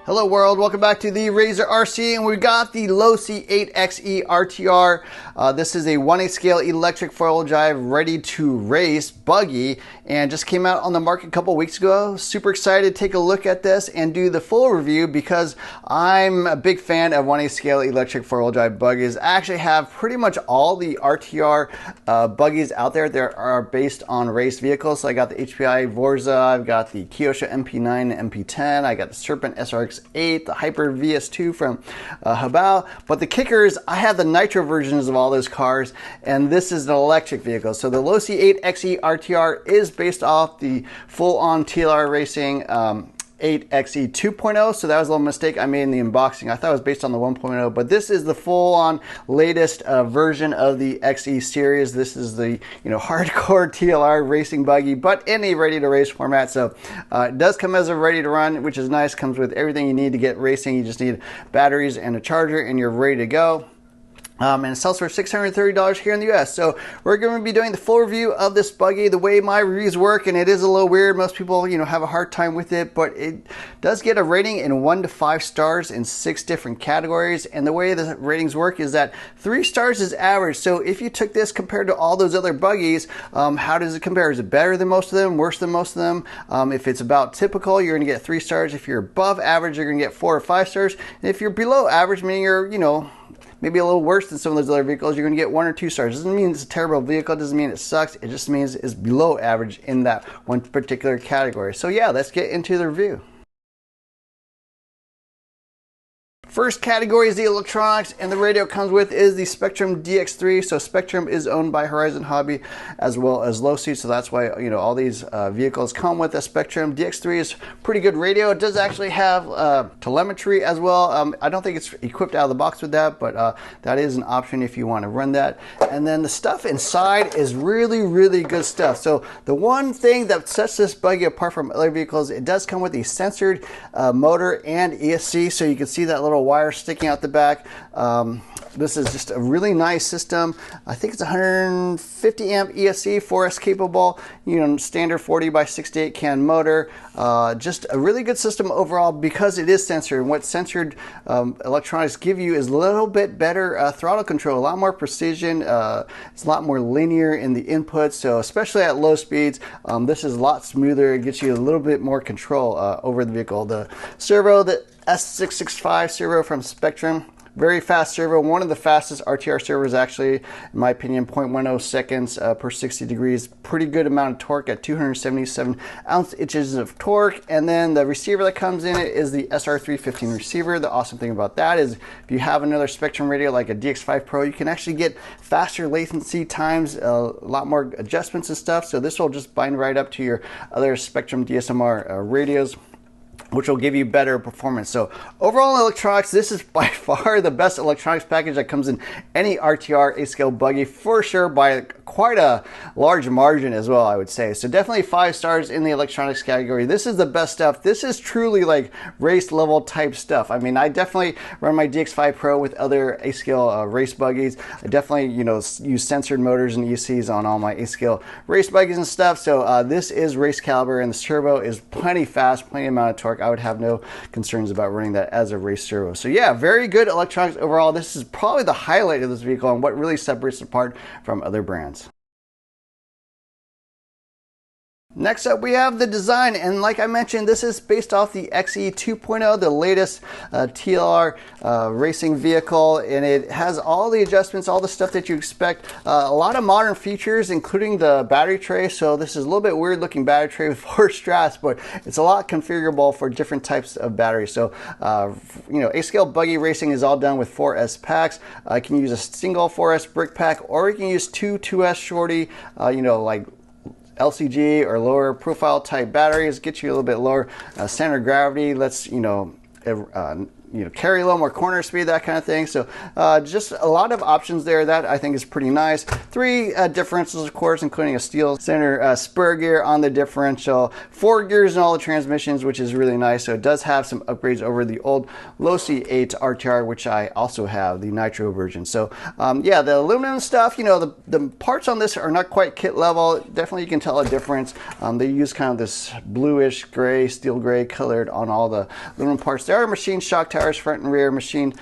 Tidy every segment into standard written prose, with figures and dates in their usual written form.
Hello world, welcome back to the Razor RC, and we've got the Losi 8ight-XE RTR. This is a 1/8 scale electric four-wheel drive ready to race buggy, and just came out on the market a couple weeks ago. Super excited to take a look at this and do the full review because I'm a big fan of 1/8 scale electric four-wheel drive buggies. I actually have pretty much all the RTR buggies out there that are based on race vehicles. So I got the HPI Vorza, I've got the Kyosho MP9 and MP10, I got the Serpent SRX8, the Hyper VS2 from Habao. But the kicker is I have the nitro versions of all those cars, and this is an electric vehicle. So the Losi 8ight-XE RTR is based off the full-on TLR Racing 8ight-XE 2.0, so that was a little mistake I made in the unboxing. I thought it was based on the 1.0, but this is the full-on latest version of the XE series. This is the hardcore TLR racing buggy, but in a ready-to-race format. So it does come as a ready-to-run, which is nice. Comes with everything you need to get racing. You just need batteries and a charger, and you're ready to go. And it sells for $630 here in the US. So we're going to be doing the full review of this buggy, the way my reviews work, and it is a little weird. Most people, have a hard time with it, but it does get a rating in 1 to 5 stars in 6 different categories. And the way the ratings work is that 3 stars is average. So if you took this compared to all those other buggies, how does it compare? Is it better than most of them, worse than most of them? If it's about typical, you're going to get 3 stars. If you're above average, you're going to get 4 or 5 stars. And if you're below average, meaning you're, maybe a little worse than some of those other vehicles, you're going to get 1 or 2 stars. Doesn't mean it's a terrible vehicle, doesn't mean it sucks, it just means it's below average in that one particular category. So yeah, let's get into the review. First category is the electronics, and the radio it comes with is the Spectrum DX3. So Spectrum is owned by Horizon Hobby as well as Losi, so that's why all these vehicles come with a Spectrum. DX3 is pretty good radio. It does actually have telemetry as well. I don't think it's equipped out of the box with that, but that is an option if you want to run that. And then the stuff inside is really, really good stuff. So the one thing that sets this buggy apart from other vehicles, it does come with a censored motor and ESC, so you can see that little wire sticking out the back. This is just a really nice system. I think it's 150 amp ESC, 4S capable, standard 40 by 68 can motor. Just a really good system overall because it is censored. And what censored electronics give you is a little bit better throttle control, a lot more precision. It's a lot more linear in the inputs. So especially at low speeds, this is a lot smoother. It gets you a little bit more control over the vehicle. The servo, the S665 servo from Spectrum, very fast servo, one of the fastest RTR servos actually, in my opinion, 0.10 seconds per 60 degrees. Pretty good amount of torque at 277 ounce-inches of torque. And then the receiver that comes in it is the SR315 receiver. The awesome thing about that is if you have another Spectrum radio like a DX5 Pro, you can actually get faster latency times, a lot more adjustments and stuff. So this will just bind right up to your other Spectrum DSMR radios, which will give you better performance. So overall in electronics, this is by far the best electronics package that comes in any RTR 8-scale buggy, for sure, by quite a large margin as well, I would say. So definitely 5 stars in the electronics category. This is the best stuff. This is truly like race level type stuff. I mean, I definitely run my DX5 Pro with other 8-scale race buggies. I definitely, use censored motors and ECs on all my 8-scale race buggies and stuff. So this is race caliber, and the servo is plenty fast, plenty amount of torque. I would have no concerns about running that as a race servo. So yeah, very good electronics overall. This is probably the highlight of this vehicle and what really separates it apart from other brands. Next up, we have the design, and like I mentioned, this is based off the XE 2.0, the latest TLR racing vehicle, and it has all the adjustments, all the stuff that you expect. A lot of modern features, including the battery tray. So this is a little bit weird looking battery tray with 4 straps, but it's a lot configurable for different types of batteries. So 8-scale buggy racing is all done with 4S packs. You can use a single 4S brick pack, or you can use 2S shorty, like LCG or lower profile type batteries. Get you a little bit lower center of gravity. Let's carry a little more corner speed, that kind of thing. So just a lot of options there. That I think is pretty nice. 3 differentials, of course, including a steel center spur gear on the differential, 4 gears in all the transmissions, which is really nice. So it does have some upgrades over the old Losi 8 RTR, which I also have, the nitro version. So yeah, the aluminum stuff, the parts on this are not quite kit level. Definitely you can tell a difference. They use kind of this bluish gray, steel gray colored on all the aluminum parts. There are machined shock towers, front and rear, machined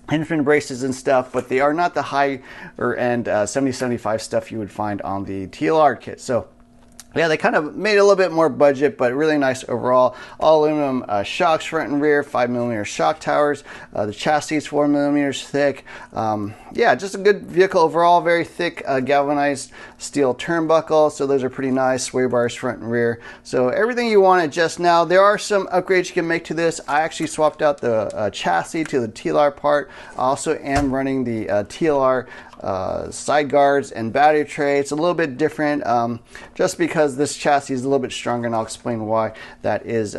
hinge pin braces and stuff, but they are not the higher end 7075 stuff you would find on the TLR kit. So yeah, they kind of made it a little bit more budget, but really nice overall. All aluminum shocks, front and rear, 5mm shock towers. The chassis is 4mm thick. Yeah, just a good vehicle overall. Very thick galvanized steel turnbuckle, so those are pretty nice. Sway bars front and rear. So everything you want just now. There are some upgrades you can make to this. I actually swapped out the chassis to the TLR part. I also am running the TLR side guards and battery tray. It's a little bit different just because this chassis is a little bit stronger, and I'll explain why that is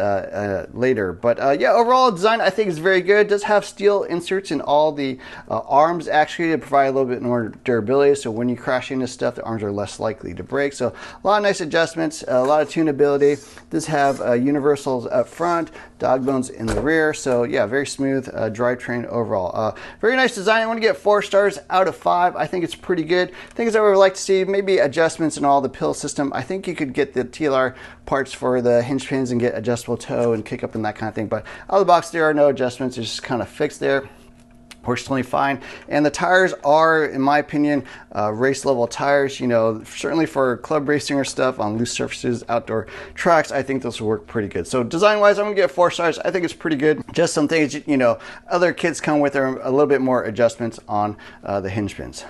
later. But yeah, overall design I think is very good. It does have steel inserts in all the arms actually to provide a little bit more durability, so when you crash into stuff the arms are less likely to break. So a lot of nice adjustments, a lot of tunability. Does have universals up front, dog bones in the rear. So yeah, very smooth drivetrain overall. Very nice design. I want to get 4 stars out of 5. I think it's pretty good. Things I would like to see, maybe adjustments in all the pill system. I think you could get the TLR parts for the hinge pins and get adjustable toe and kick up and that kind of thing. But out of the box, there are no adjustments. It's just kind of fixed there. Works totally fine. And the tires are, in my opinion, race level tires. Certainly for club racing or stuff on loose surfaces, outdoor tracks, I think those will work pretty good. So design wise, I'm gonna get 4 stars. I think it's pretty good. Just some things, other kits come with are a little bit more adjustments on the hinge pins.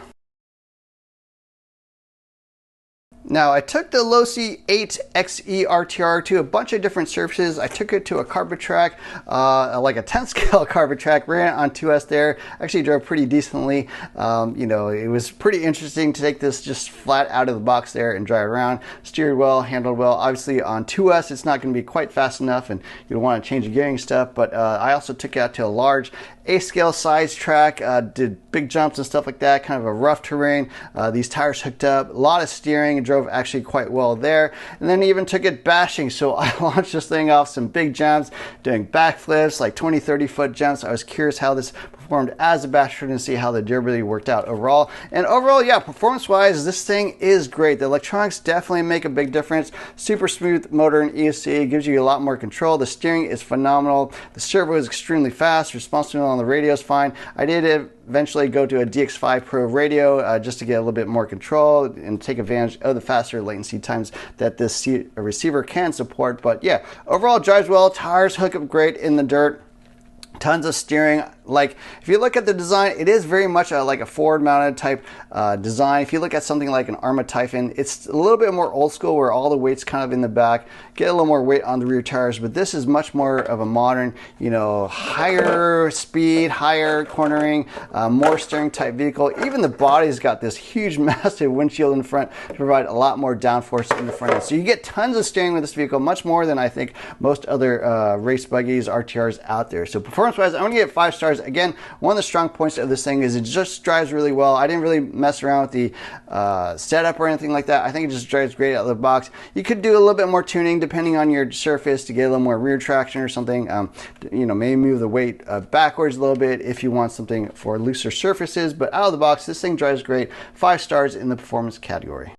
Now, I took the Losi 8ight-XE RTR to a bunch of different surfaces. I took it to a carpet track, like a 10 scale carpet track, ran it on 2S there. Actually drove pretty decently. It was pretty interesting to take this just flat out of the box there and drive around. Steered well, handled well. Obviously on 2S it's not going to be quite fast enough and you'll want to change the gearing stuff, but I also took it out to a large A-scale size track, did big jumps and stuff like that, kind of a rough terrain. These tires hooked up, a lot of steering, and drove actually quite well there. And then even took it bashing, so I launched this thing off some big jumps, doing backflips, like 20-30 foot jumps. I was curious how this performed as a basher and see how the durability worked out overall. And overall, yeah, performance wise, this thing is great. The electronics definitely make a big difference. Super smooth motor and ESC, gives you a lot more control. The steering is phenomenal. The servo is extremely fast. Responsiveness on the radio is fine. I did eventually go to a DX5 Pro radio just to get a little bit more control and take advantage of the faster latency times that this receiver can support. But yeah, overall drives well. Tires hook up great in the dirt. Tons of steering. Like, if you look at the design, it is very much like a forward mounted type design. If you look at something like an Arma Typhon, it's a little bit more old school where all the weight's kind of in the back, get a little more weight on the rear tires, but this is much more of a modern, higher speed, higher cornering, more steering type vehicle. Even the body's got this huge massive windshield in front to provide a lot more downforce in the front end. So you get tons of steering with this vehicle, much more than I think most other race buggies, RTRs out there. So performance wise, I'm gonna get 5 stars. Again, one of the strong points of this thing is it just drives really well. I didn't really mess around with the setup or anything like that. I think it just drives great out of the box. You could do a little bit more tuning depending on your surface to get a little more rear traction or something. Maybe move the weight backwards a little bit if you want something for looser surfaces. But out of the box, this thing drives great. 5 stars in the performance category.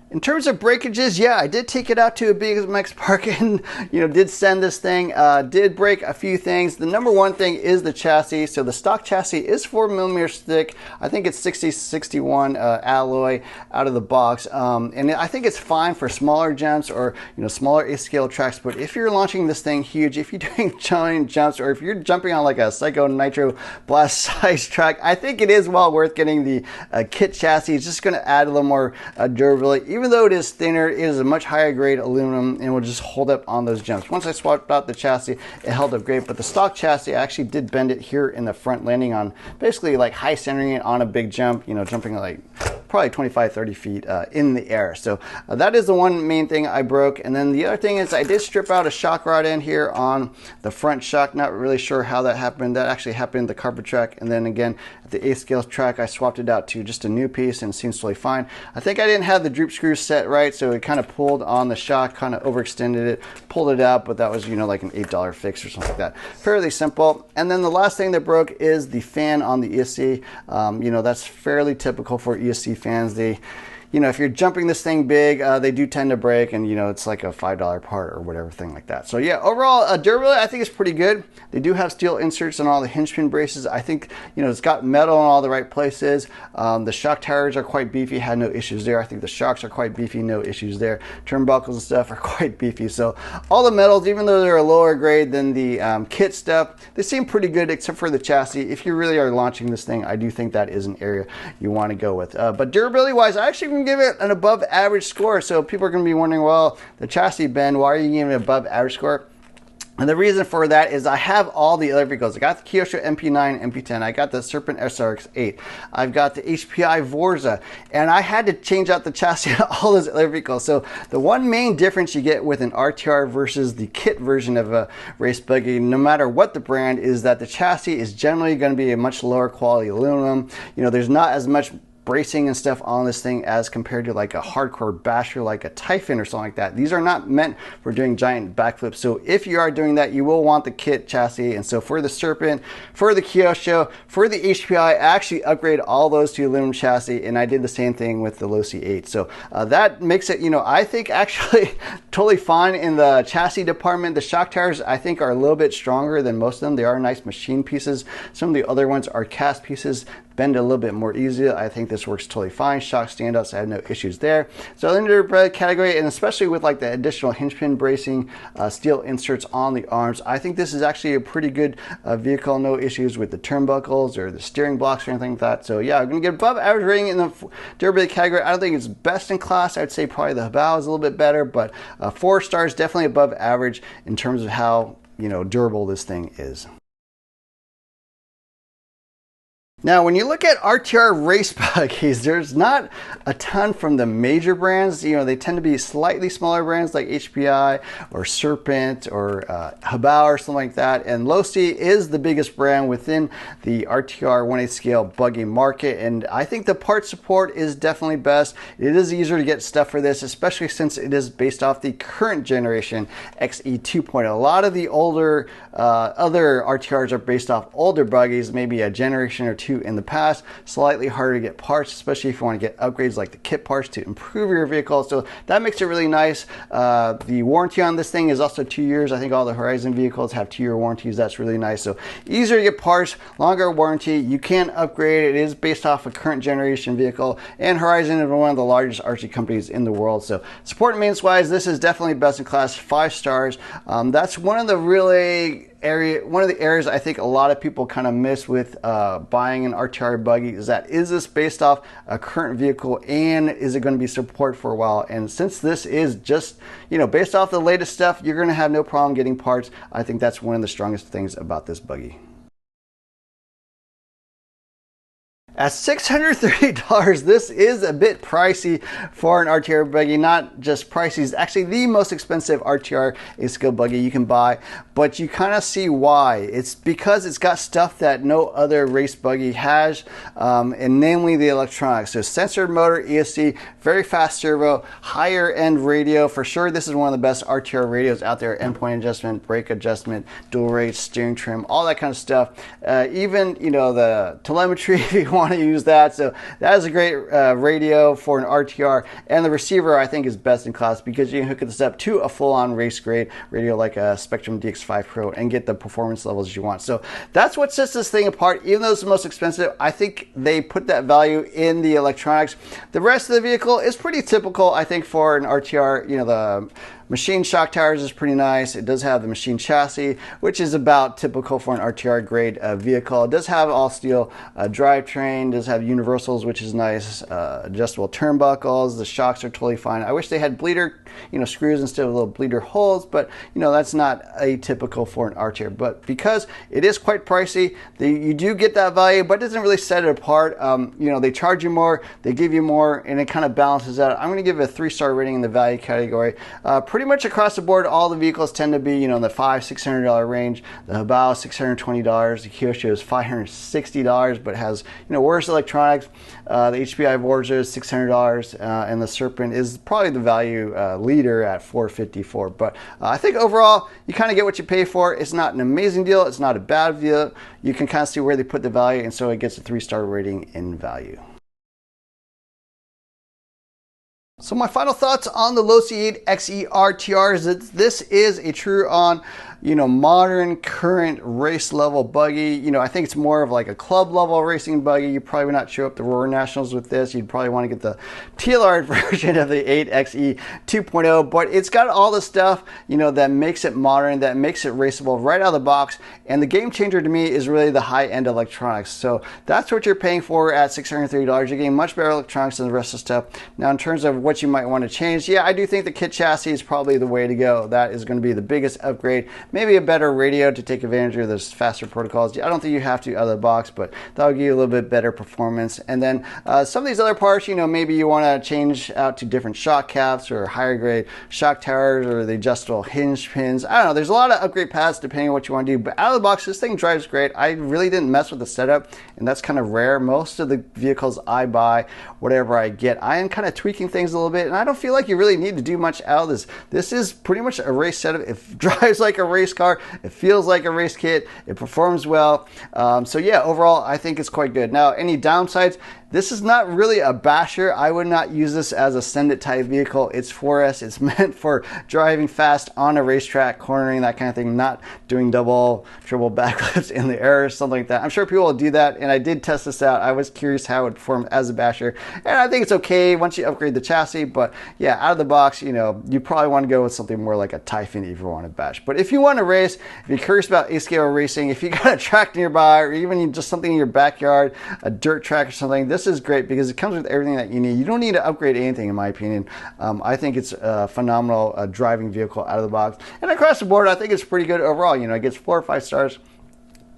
In terms of breakages, yeah, I did take it out to a BMX park and, did send this thing. Did break a few things. The number one thing is the chassis. So the stock chassis is 4mm thick. I think it's 6061 alloy out of the box. And I think it's fine for smaller jumps or, smaller A-scale tracks. But if you're launching this thing huge, if you're doing giant jumps, or if you're jumping on like a Psycho Nitro Blast size track, I think it is well worth getting the kit chassis. It's just going to add a little more durability. Even though it is thinner, it is a much higher grade aluminum and will just hold up on those jumps. Once I swapped out the chassis, it held up great, but the stock chassis, I actually did bend it here in the front, landing on basically like high centering it on a big jump, jumping like probably 25, 30 feet in the air. So that is the one main thing I broke. And then the other thing is I did strip out a shock rod in here on the front shock. Not really sure how that happened. That actually happened in the carpet track. And then again, at the 8 scale track, I swapped it out to just a new piece and it seems totally fine. I think I didn't have the droop screws set right, so it kind of pulled on the shock, kind of overextended it, pulled it out, but that was, you know, like an $8 fix or something like that. Fairly simple. And then the last thing that broke is the fan on the ESC. You know, that's fairly typical for ESC fans. They, you know, if you're jumping this thing big, they do tend to break, and, you know, it's like a $5 part or whatever thing like that. So yeah, overall, durability I think is pretty good. They do have steel inserts on all the hinge pin braces. I think, you know, it's got metal in all the right places. The shock towers are quite beefy, had no issues there. I think the shocks are quite beefy, no issues there. Turnbuckles and stuff are quite beefy. So all the metals, even though they're a lower grade than the kit stuff, they seem pretty good except for the chassis. If you really are launching this thing, I do think that is an area you want to go with. But durability wise, I actually can give it an above average score. So people are going to be wondering, well, the chassis bend, why are you giving it an above average score? And the reason for that is I have all the other vehicles. I got the Kyosho MP9, MP10. I got the Serpent SRX8. I've got the HPI Vorza. And I had to change out the chassis on all those other vehicles. So the one main difference you get with an RTR versus the kit version of a race buggy, no matter what the brand, is that the chassis is generally going to be a much lower quality aluminum. You know, there's not as much bracing and stuff on this thing as compared to like a hardcore basher like a Typhon or something like that. These are not meant for doing giant backflips. So if you are doing that, you will want the kit chassis. And so for the Serpent, for the Kyosho, for the HPI, I actually upgrade all those to aluminum chassis, and I did the same thing with the Losi 8. So that makes it, you know, I think actually totally fine in the chassis department. The shock towers I think are a little bit stronger than most of them. They are nice machine pieces. Some of the other ones are cast pieces, bend a little bit more easily. I think this works totally fine. Shock standouts, I have no issues there. So in the category, and especially with like the additional hinge pin bracing, steel inserts on the arms, I think this is actually a pretty good vehicle. No issues with the turnbuckles or the steering blocks or anything like that. So yeah, I'm gonna get above average rating in the durability category. I don't think it's best in class. I'd say probably the Habao is a little bit better, but 4 stars, definitely above average in terms of how, you know, durable this thing is. Now, when you look at RTR race buggies, there's not a ton from the major brands. You know, they tend to be slightly smaller brands like HPI or Serpent or Habao or something like that. And Losi is the biggest brand within the RTR 1/8 scale buggy market. And I think the part support is definitely best. It is easier to get stuff for this, especially since it is based off the current generation XE 2.0. A lot of the older other RTRs are based off older buggies, maybe a generation or two in the past. Slightly harder to get parts, especially if you want to get upgrades like the kit parts to improve your vehicle. So that makes it really nice. The warranty on this thing is also 2 years. I think all the Horizon vehicles have 2-year warranties. That's really nice. So easier to get parts, longer warranty. You can upgrade. It is based off a current generation vehicle, and Horizon is one of the largest RC companies in the world. So support and maintenance wise, this is definitely best in class, 5 stars. That's one of the areas I think a lot of people kind of miss with buying an RTR buggy, is that, is this based off a current vehicle and is it going to be supported for a while? And since this is just, you know, based off the latest stuff, you're going to have no problem getting parts. I think that's one of the strongest things about this buggy. At $630, this is a bit pricey for an RTR buggy. Not just pricey, it's actually the most expensive RTR 8-scale buggy you can buy, but you kind of see why. It's because it's got stuff that no other race buggy has, and namely the electronics. So sensor motor, ESC, very fast servo, higher end radio. For sure, this is one of the best RTR radios out there. Endpoint adjustment, brake adjustment, dual rate, steering trim, all that kind of stuff. Even, you know, the telemetry if you want to use that. So that is a great radio for an RTR, and the receiver I think is best in class because you can hook this up to a full-on race grade radio like a Spectrum DX5 Pro and get the performance levels you want. So that's what sets this thing apart. Even though it's the most expensive, I think they put that value in the electronics. The rest of the vehicle is pretty typical, I think, for an RTR. You know, the Machine shock tires is pretty nice. It does have the machine chassis, which is about typical for an RTR grade vehicle. It does have all steel drivetrain, does have universals, which is nice, adjustable turnbuckles. The shocks are totally fine. I wish they had bleeder, screws instead of little bleeder holes, but that's not atypical for an RTR. But because it is quite pricey, you do get that value, but it doesn't really set it apart. They charge you more, they give you more, and it kind of balances out. I'm going to give it a 3-star rating in the value category. Pretty much across the board, all the vehicles tend to be, in the $500-600 range. The Habao $620, the Kyosho is $560, but has, worse electronics. The HPI Vorza is $600, and the Serpent is probably the value leader at $454. But I think overall, you kind of get what you pay for. It's not an amazing deal. It's not a bad deal. You can kind of see where they put the value, and so it gets a 3-star rating in value. So my final thoughts on the Losi 8ight-XE RTR is that this is a true on, modern current race level buggy. I think it's more of like a club level racing buggy. You probably would not show up the Roar Nationals with this. You'd probably want to get the TLR version of the 8ight-XE 2.0, but it's got all the stuff, that makes it modern, that makes it raceable right out of the box. And the game changer to me is really the high end electronics. So that's what you're paying for at $630. You're getting much better electronics than the rest of the stuff. Now, in terms of what you might want to change, yeah, I do think the kit chassis is probably the way to go. That is going to be the biggest upgrade. Maybe a better radio to take advantage of those faster protocols. I don't think you have to out of the box, but that'll give you a little bit better performance. And then some of these other parts, maybe you want to change out to different shock caps or higher grade shock towers or the adjustable hinge pins. I don't know. There's a lot of upgrade paths depending on what you want to do, but out of the box, this thing drives great. I really didn't mess with the setup, and that's kind of rare. Most of the vehicles I buy, whatever I get, I am kind of tweaking things a little bit, and I don't feel like you really need to do much out of this. This is pretty much a race setup. It drives like a race car. It feels like a race kit. It performs well. So yeah, overall, I think it's quite good. Now, any downsides? This is not really a basher. I would not use this as a send it type vehicle. It's 4S. It's meant for driving fast on a racetrack, cornering, that kind of thing, not doing double, triple backflips in the air or something like that. I'm sure people will do that, and I did test this out. I was curious how it performed as a basher, and I think it's okay once you upgrade the chassis, but yeah, out of the box, you probably want to go with something more like a Typhoon if you want to bash. But if you want to race, if you're curious about A-scale racing, if you got a track nearby, or even just something in your backyard, a dirt track or something, this is great because it comes with everything that you need. You don't need to upgrade anything, in my opinion. I think it's a phenomenal driving vehicle out of the box. And across the board, I think it's pretty good overall. It gets 4 or 5 stars.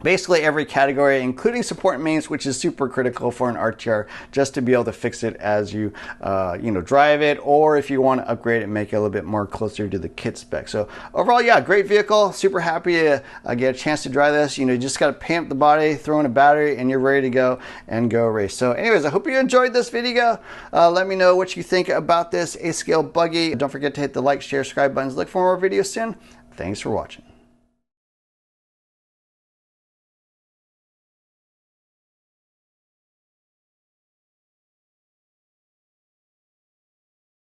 Basically every category, including support mains, which is super critical for an RTR, just to be able to fix it as you, drive it, or if you want to upgrade it and make it a little bit more closer to the kit spec. So overall, yeah, great vehicle. Super happy to get a chance to drive this. You just got to pamp the body, throw in a battery, and you're ready to go and go race. So anyways, I hope you enjoyed this video. Let me know what you think about this A-scale buggy. Don't forget to hit the like, share, subscribe buttons. Look for more videos soon. Thanks for watching.